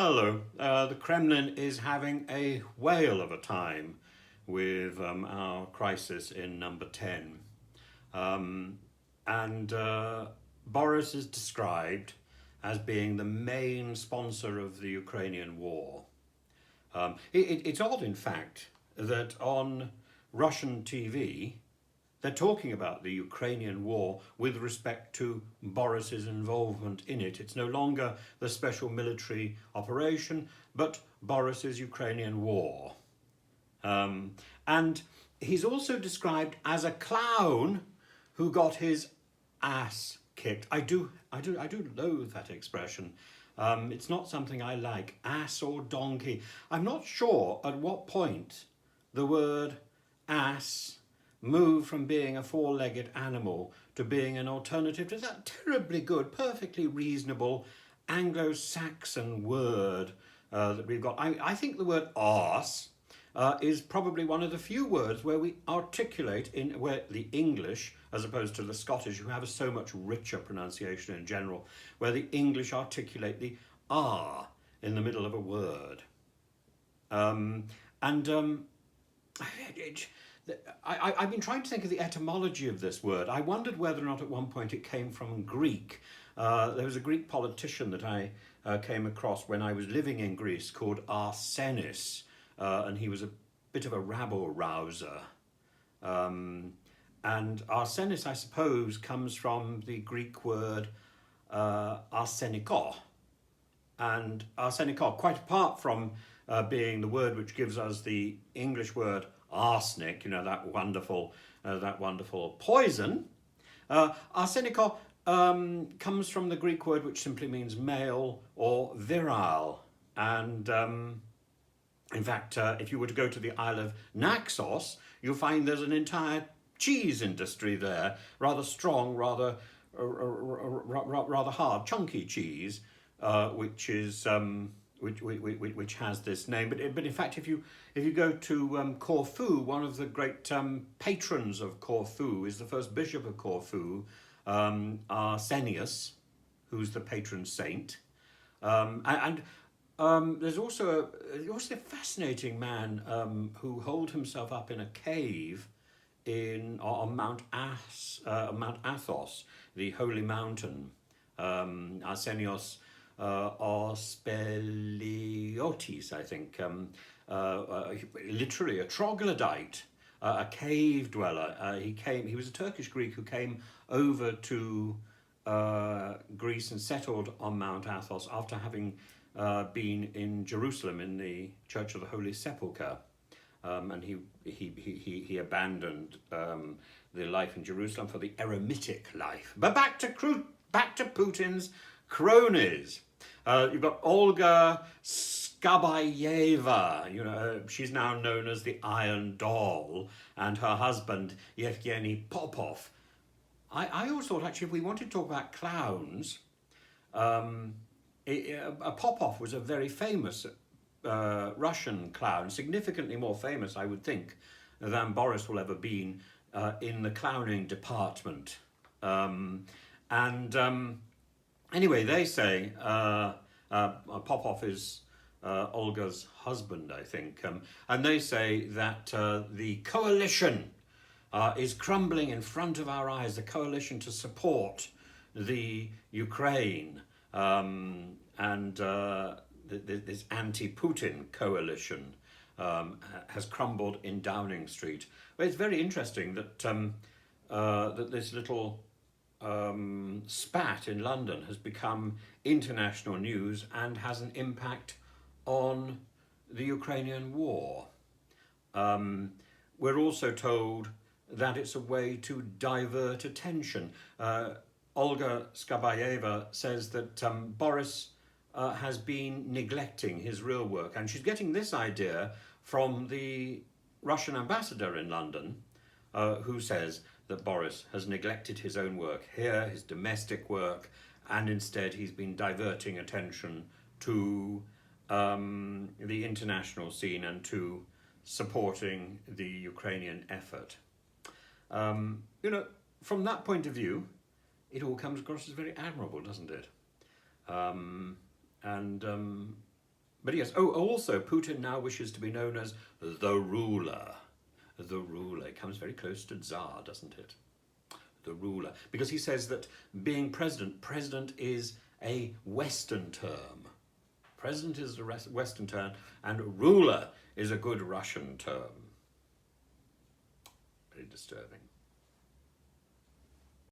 Hello. The Kremlin is having a whale of a time with our crisis in number 10. Um, and Boris is described as being the main sponsor of the Ukrainian war. It's odd, in fact, that on Russian TV, they're talking about the Ukrainian war with respect to Boris's involvement in it. It's no longer the special military operation, but Boris's Ukrainian war. And he's also described as a clown who got his ass kicked. I do loathe that expression. It's not something I like. Ass or donkey. I'm not sure at what point the word ass moved from being a four-legged animal to being an alternative to that terribly good, perfectly reasonable Anglo Saxon word that we've got. I think the word arse is probably one of the few words where we articulate where the English, as opposed to the Scottish, who have a so much richer pronunciation in general, where the English articulate the R in the middle of a word. And I've been trying to think of the etymology of this word. I wondered whether or not at one point it came from Greek. There was a Greek politician that I came across when I was living in Greece called Arsenis, and he was a bit of a rabble-rouser. And Arsenis, I suppose, comes from the Greek word arsenikos. And arsenikos, quite apart from being the word which gives us the English word arsenic, that wonderful poison, arsenikos comes from the Greek word which simply means male or virile. And in fact, if you were to go to the Isle of Naxos, you'll find there's an entire cheese industry there, rather strong, rather hard, chunky cheese, which is which has this name. But in fact, if you go to Corfu, one of the great patrons of Corfu is the first bishop of Corfu, Arsenius, who's the patron saint, and there's also a fascinating man who holed himself up in a cave on Mount Athos, the holy mountain. Arsenios Ospeliotis, I think, literally a troglodyte, a cave dweller. He was a Turkish Greek who came over to Greece and settled on Mount Athos after having been in Jerusalem in the Church of the Holy Sepulchre. And he abandoned the life in Jerusalem for the eremitic life. But back to Putin's cronies. You've got Olga Skabayeva. She's now known as the Iron Doll, and her husband Yevgeny Popov. I always thought, actually, if we wanted to talk about clowns, Popov was a very famous Russian clown, significantly more famous, I would think, than Boris will ever be in the clowning department. Anyway, they say Popov is Olga's husband, I think, and they say that the coalition is crumbling in front of our eyes, the coalition to support the Ukraine, and this anti-Putin coalition has crumbled in Downing Street. Well, it's very interesting that that this little spat in London has become international news and has an impact on the Ukrainian war. We're also told that it's a way to divert attention. Olga Skabayeva says that Boris has been neglecting his real work, and she's getting this idea from the Russian ambassador in London, who says that Boris has neglected his own work here, his domestic work, and instead he's been diverting attention to the international scene and to supporting the Ukrainian effort. From that point of view, it all comes across as very admirable, doesn't it? And But yes, oh, also, Putin now wishes to be known as the ruler. The ruler. It comes very close to Tsar, doesn't it? The ruler. Because he says that being president is a Western term. President is a Western term, and ruler is a good Russian term. Very disturbing.